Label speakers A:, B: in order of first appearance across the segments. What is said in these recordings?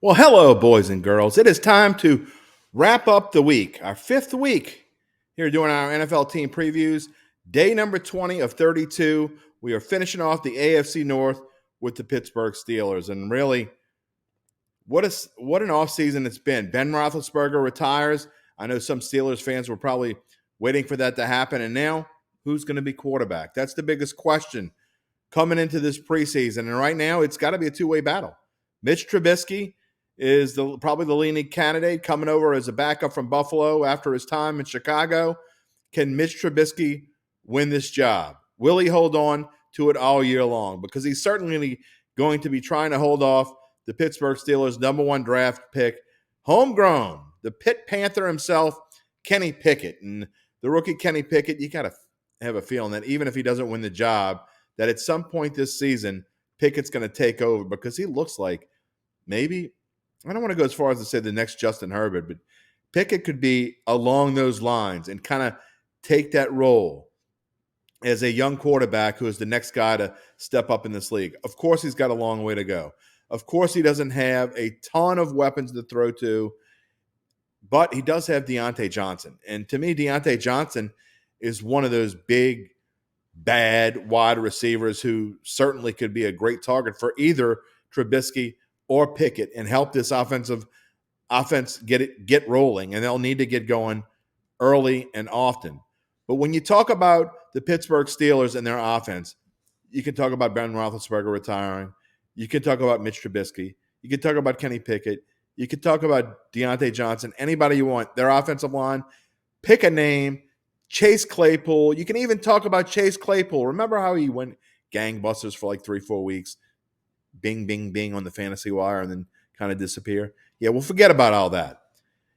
A: Well, hello, boys and girls. It is time to wrap up the week, our fifth week here doing our NFL team previews. Day number 20 of 32. We are finishing off the AFC North with the Pittsburgh Steelers. And really, what an offseason it's been. Ben Roethlisberger retires. I know some Steelers fans were probably waiting for that to happen. And now, who's going to be quarterback? That's the biggest question coming into this preseason. And right now, it's got to be a two-way battle. Mitch Trubisky is probably the leading candidate coming over as a backup from Buffalo after his time in Chicago. Can Mitch Trubisky win this job? Will he hold on to it all year long? Because he's certainly going to be trying to hold off the Pittsburgh Steelers' number one draft pick, homegrown, the Pitt Panther himself, Kenny Pickett. And the rookie Kenny Pickett, you got to have a feeling that even if he doesn't win the job, that at some point this season, Pickett's going to take over because he looks like maybe, I don't want to go as far as to say the next Justin Herbert, but Pickett could be along those lines and kind of take that role as a young quarterback who is the next guy to step up in this league. Of course, he's got a long way to go. Of course, he doesn't have a ton of weapons to throw to, but he does have Deontay Johnson. And to me, Deontay Johnson is one of those big, bad wide receivers who certainly could be a great target for either Trubisky or Pickett and help this offense get rolling. And they'll need to get going early and often. But when you talk about the Pittsburgh Steelers and their offense, you can talk about Ben Roethlisberger retiring. You can talk about Mitch Trubisky. You can talk about Kenny Pickett. You can talk about Deontay Johnson. Anybody you want. Their offensive line. Pick a name. Chase Claypool. You can even talk about Chase Claypool. Remember how he went gangbusters for like 3-4 weeks? Bing, bing, bing on the fantasy wire and then kind of disappear. Yeah, well, forget about all that.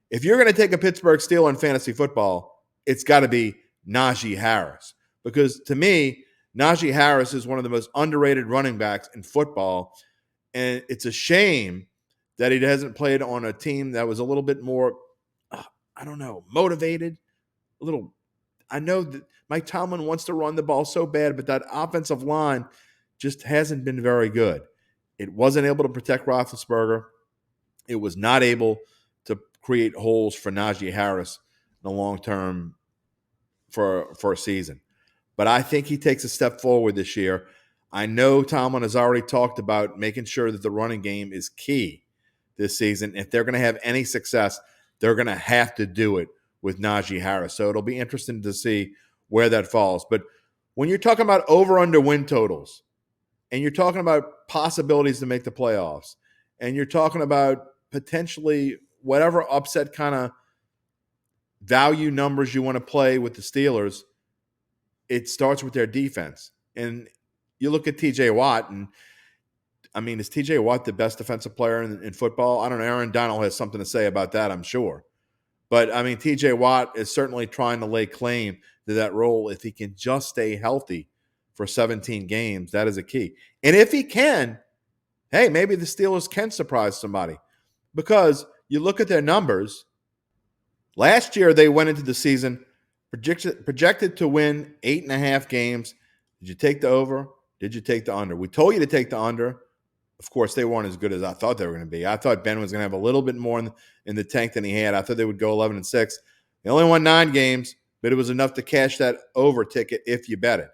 A: If you're going to take a Pittsburgh Steeler in fantasy football, it's got to be Nashi Harris. Because to me, Nashi Harris is one of the most underrated running backs in football. And it's a shame that he hasn't played on a team that was a little bit more, motivated. I know that Mike Tomlin wants to run the ball so bad, but that offensive line just hasn't been very good. It wasn't able to protect Roethlisberger. It was not able to create holes for Najee Harris in the long term for a season. But I think he takes a step forward this year. I know Tomlin has already talked about making sure that the running game is key this season. If they're going to have any success, they're going to have to do it with Najee Harris. So it'll be interesting to see where that falls. But when you're talking about over-under win totals, and you're talking about possibilities to make the playoffs, and you're talking about potentially whatever upset kind of value numbers you want to play with the Steelers, it starts with their defense. And you look at TJ Watt, and I mean, is TJ Watt the best defensive player in football? I don't know. Aaron Donald has something to say about that, I'm sure. But, I mean, TJ Watt is certainly trying to lay claim to that role. If he can just stay healthy for 17 games, that is a key. And if he can, hey, maybe the Steelers can surprise somebody. Because you look at their numbers, last year they went into the season projected to win 8.5 games. Did you take the over? Did you take the under? We told you to take the under. Of course, they weren't as good as I thought they were going to be. I thought Ben was going to have a little bit more in the tank than he had. I thought they would go 11-6. They only won 9 games, but it was enough to cash that over ticket if you bet it.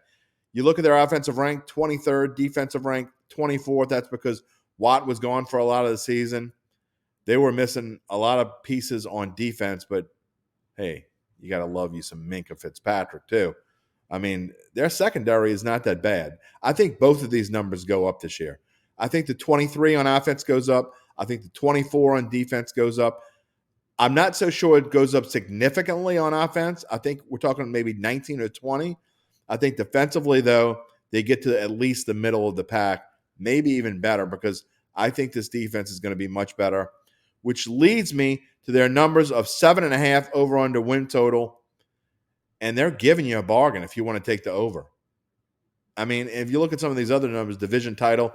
A: You look at their offensive rank, 23rd, defensive rank, 24th. That's because Watt was gone for a lot of the season. They were missing a lot of pieces on defense, but hey, you got to love you some Minkah Fitzpatrick too. I mean, their secondary is not that bad. I think both of these numbers go up this year. I think the 23 on offense goes up. I think the 24 on defense goes up. I'm not so sure it goes up significantly on offense. I think we're talking maybe 19 or 20. I think defensively, though, they get to at least the middle of the pack, maybe even better, because I think this defense is going to be much better, which leads me to their numbers of 7.5 over-under win total, and they're giving you a bargain if you want to take the over. I mean, if you look at some of these other numbers, division title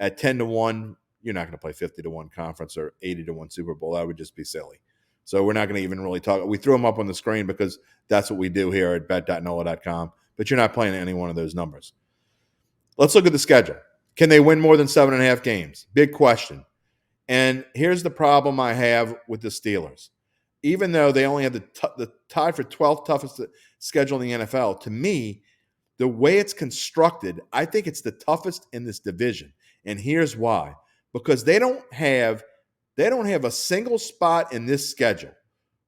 A: at 10-1, you're not going to play 50-1 conference or 80-1 Super Bowl. That would just be silly. So we're not going to even really talk. We threw them up on the screen because that's what we do here at bet.nola.com, but you're not playing any one of those numbers. Let's look at the schedule. Can they win more than 7.5 games? Big question. And here's the problem I have with the Steelers. Even though they only have the tied for 12th toughest schedule in the NFL, to me, the way it's constructed, I think it's the toughest in this division. And here's why. Because they don't have a single spot in this schedule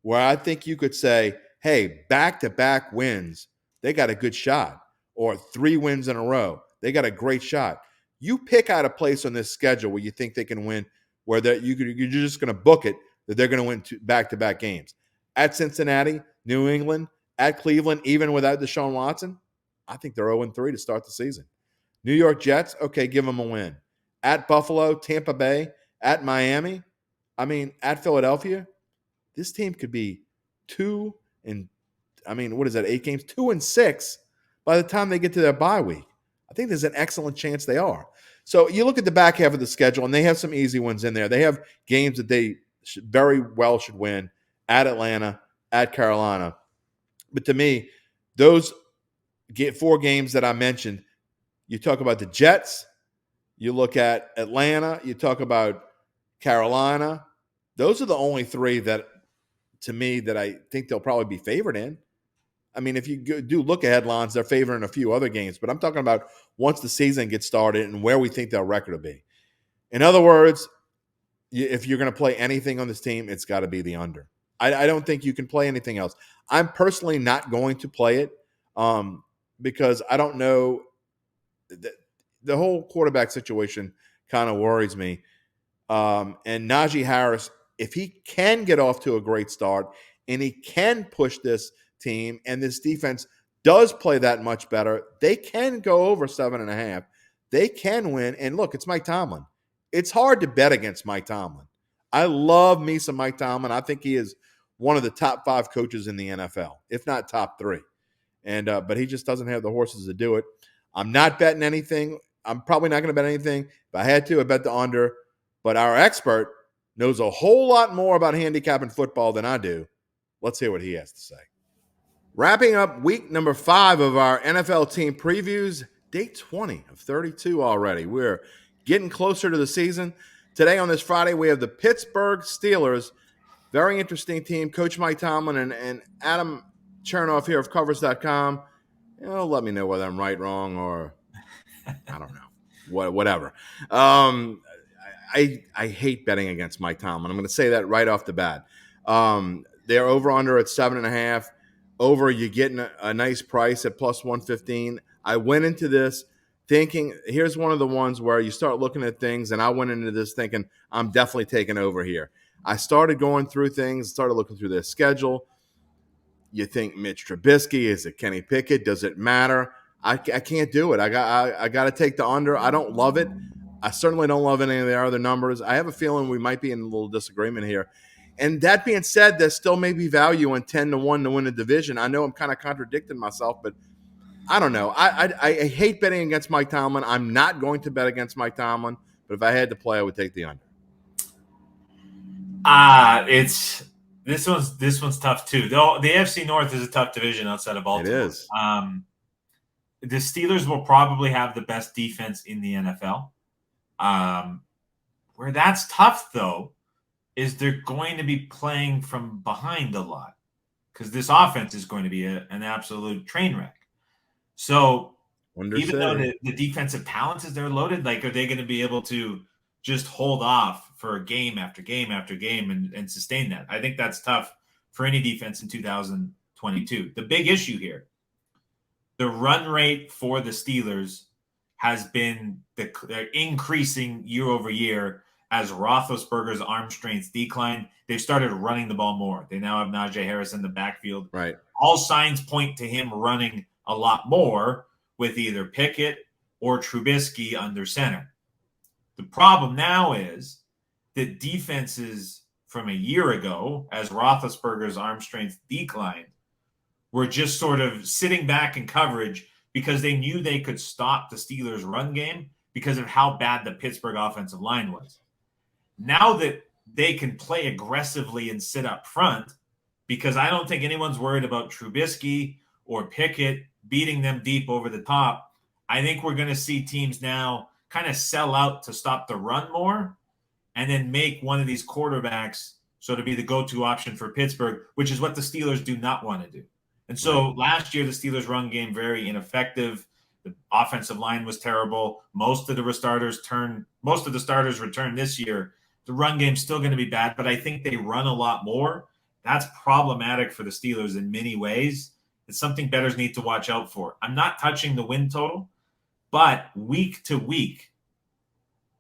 A: where I think you could say, hey, back-to-back wins, they got a good shot. Or 3 wins in a row, they got a great shot. You pick out a place on this schedule where you think they can win, where you're just going to book it that they're going to win back-to-back games. At Cincinnati, New England, at Cleveland, even without Deshaun Watson, I think they're 0-3 to start the season. New York Jets, okay, give them a win. At Buffalo, Tampa Bay, at Miami, at Philadelphia, this team could be 8 games? 2-6 by the time they get to their bye week. I think there's an excellent chance they are. So you look at the back half of the schedule, and they have some easy ones in there. They have games that they very well should win at Atlanta, at Carolina. But to me, those 4 games that I mentioned, you talk about the Jets, you look at Atlanta, you talk about Carolina. Those are the only 3 that, to me, that I think they'll probably be favored in. If you do look at headlines, they're favoring a few other games. But I'm talking about once the season gets started and where we think their record will be. In other words, if you're going to play anything on this team, it's got to be the under. I don't think you can play anything else. I'm personally not going to play it because I don't know. The whole quarterback situation kind of worries me. And Nashi Harris, if he can get off to a great start and he can push this team and this defense does play that much better, they can go over 7.5. They can win. And look, it's Mike Tomlin. It's hard to bet against Mike Tomlin. I love me some Mike Tomlin. I think he is one of the top 5 coaches in the NFL, if not top 3. But he just doesn't have the horses to do it. I'm not betting anything. I'm probably not going to bet anything. If I had to, I bet the under. But our expert knows a whole lot more about handicapping football than I do. Let's hear what he has to say. Wrapping up week number 5 of our NFL team previews, day 20 of 32 already. We're getting closer to the season. Today on this Friday, we have the Pittsburgh Steelers. Very interesting team. Coach Mike Tomlin and Adam Chernoff here of Covers.com. Let me know whether I'm right, wrong, or I don't know. Whatever. I hate betting against Mike Tomlin. I'm going to say that right off the bat. They're over under at 7.5. Over, you're getting a nice price at plus 115. I went into this thinking, here's one of the ones where you start looking at things, and I went into this thinking, I'm definitely taking over here. I started going through things, started looking through their schedule. You think Mitch Trubisky, is it Kenny Pickett? Does it matter? I can't do it. I got to take the under. I don't love it. I certainly don't love any of the other numbers. I have a feeling we might be in a little disagreement here. And that being said, there still may be value in 10-1 to win a division. I know I'm kind of contradicting myself, but I don't know. I hate betting against Mike Tomlin. I'm not going to bet against Mike Tomlin, but if I had to play, I would take the under.
B: This one's tough too. The AFC North is a tough division outside of Baltimore.
A: It is.
B: The Steelers will probably have the best defense in the NFL. Where that's tough, though, is they're going to be playing from behind a lot because this offense is going to be an absolute train wreck. So even though the defensive talent is they're loaded, like, are they going to be able to just hold off for game after game after game and sustain that? I think that's tough for any defense in 2022. The big issue here, the run rate for the Steelers has been increasing year over year as Roethlisberger's arm strength declined. They've started running the ball more. They now have Nashi Harris in the backfield.
A: Right.
B: All signs point to him running a lot more with either Pickett or Trubisky under center. The problem now is that defenses from a year ago, as Roethlisberger's arm strength declined, were just sort of sitting back in coverage because they knew they could stop the Steelers' run game because of how bad the Pittsburgh offensive line was. Now that they can play aggressively and sit up front, because I don't think anyone's worried about Trubisky or Pickett beating them deep over the top, I think we're going to see teams now kind of sell out to stop the run more and then make one of these quarterbacks so to be the go-to option for Pittsburgh, which is what the Steelers do not want to do. And so last year, the Steelers' run game very ineffective. The offensive line was terrible. Most of the starters returned this year. The run game's still going to be bad, but I think they run a lot more. That's problematic for the Steelers in many ways. It's something bettors need to watch out for. I'm not touching the win total, but week to week,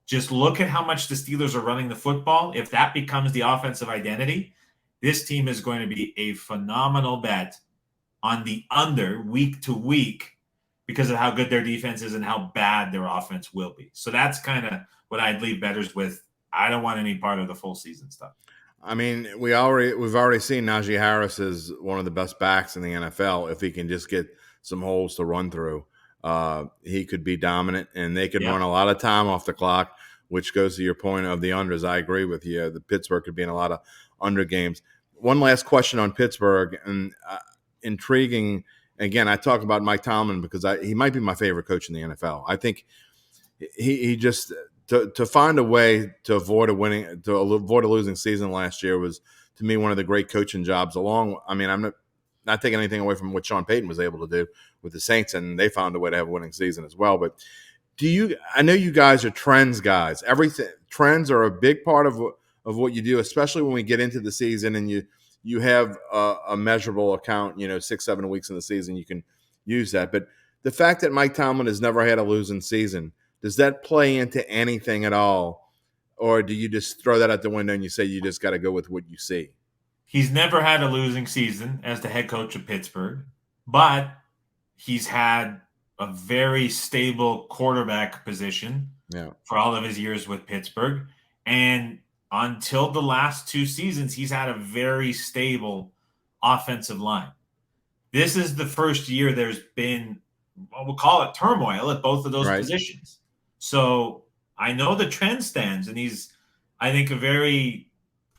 B: just look at how much the Steelers are running the football. If that becomes the offensive identity, this team is going to be a phenomenal bet on the under week to week because of how good their defense is and how bad their offense will be. So that's kind of what I'd leave bettors with. I don't want any part of the full season stuff.
A: I mean, we've already seen Nashi Harris is one of the best backs in the NFL. If he can just get some holes to run through, he could be dominant, and they could run a lot of time off the clock, which goes to your point of the unders. I agree with you. The Pittsburgh could be in a lot of under games. One last question on Pittsburgh, and intriguing. Again, I talk about Mike Tomlin because he might be my favorite coach in the NFL. I think he just to find a way to avoid a losing season last year was, to me, one of the great coaching jobs. I'm not taking anything away from what Sean Payton was able to do with the Saints, and they found a way to have a winning season as well. But I know you guys are trends guys. Trends are a big part of what you do, especially when we get into the season and you have a measurable account, 6-7 weeks in the season, you can use that. But the fact that Mike Tomlin has never had a losing season, does that play into anything at all? Or do you just throw that out the window and you say you just got to go with what you see?
B: He's never had a losing season as the head coach of Pittsburgh, but he's had a very stable quarterback position for all of his years with Pittsburgh. And until the last 2 seasons, he's had a very stable offensive line. This is the first year there's been, we'll call it turmoil at both of those positions. So I know the trend stands, and he's, I think, a very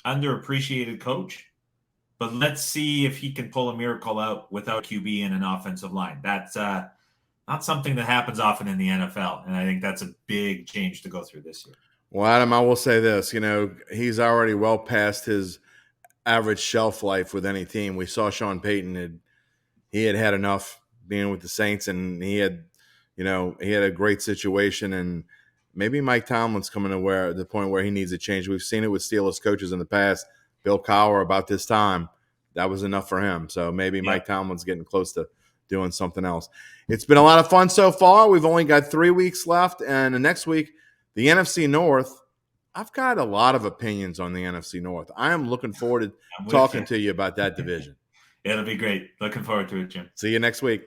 B: underappreciated coach. But let's see if he can pull a miracle out without QB and an offensive line. That's not something that happens often in the NFL, and I think that's a big change to go through this year.
A: Well, Adam, I will say this. He's already well past his average shelf life with any team. We saw Sean Payton had enough being with the Saints, and he had a great situation, and maybe Mike Tomlin's coming to the point where he needs a change. We've seen it with Steelers coaches in the past. Bill Cowher, about this time, that was enough for him. So maybe Mike Tomlin's getting close to doing something else. It's been a lot of fun so far. We've only got 3 weeks left, and the next week, the NFC North. I've got a lot of opinions on the NFC North. I am looking forward to talking to you about that division.
B: It'll be great. Looking forward to it, Jim.
A: See you next week.